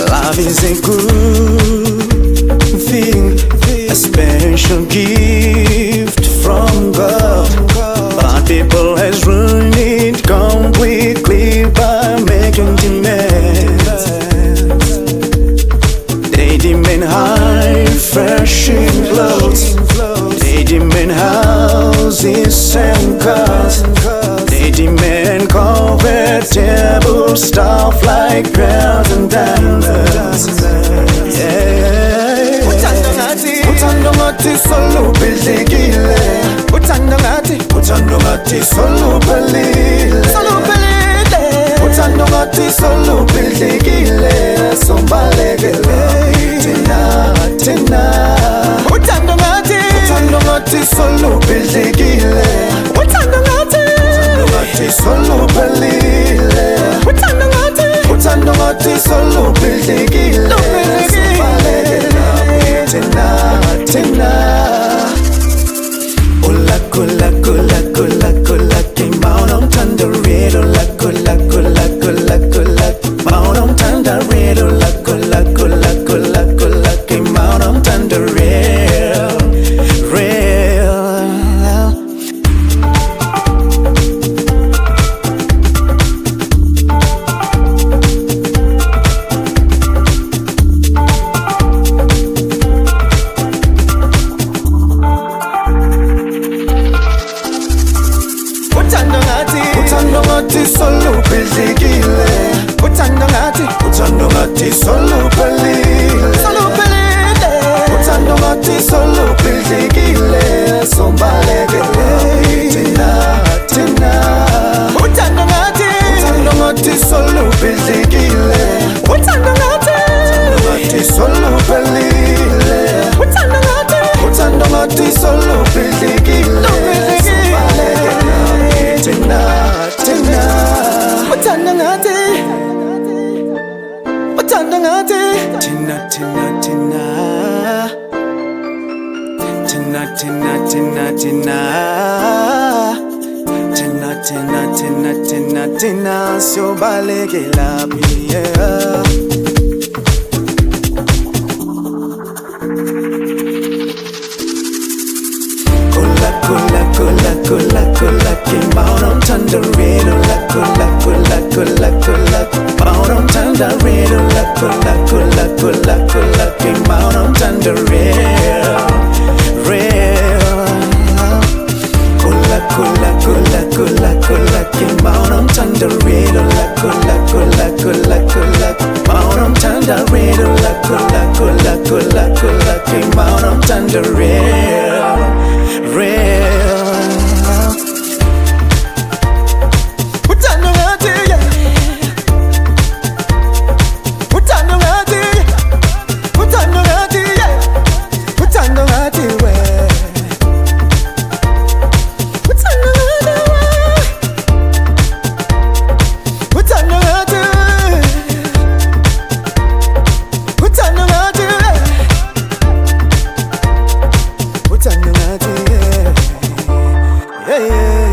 Love is a good thing, a special gift from God. But people has ruined it completely by making demands. They demand high fashion clothes, they demand houses and cars, they demand convertible stuff like girls and diamonds. Yeah. Uthando ngathi soluphelekile, uthando ngathi soluphelile, uthando ngathi soluphelekile, sombalekele thina. Uthando ngathi soluphelekile, uthando ngathi soluphelile, uthando ngathi soluphelekile, sombalekele thina. Ola kula kula kula kula kimauno mtandaredo, la kula kula kula kula mauno mtandaredo, la kula kula kula kula kimauno mtandaredo, real. Uthando ngathi soluphelekile, uthando ngathi soluphelile, uthando ngathi soluphelekile, sombalekele thina. Uthando ngathi soluphelekile, uthando ngathi soluphelile, uthando ngathi soluphelekile, sombalekele thina. Uthando ngathi thina siyobalekela yeah. Kula kimauno mtandaredo, la kula kula kula kula mauno mtandaredo, la kula kula kula kula kimauno mtandaredo, real. Kula kula kula kula kula kimauno mtandaredo, la kula kula kula kula mauno mtandaredo, la kula kula kula kula kimauno mtandaredo, real. Yeah.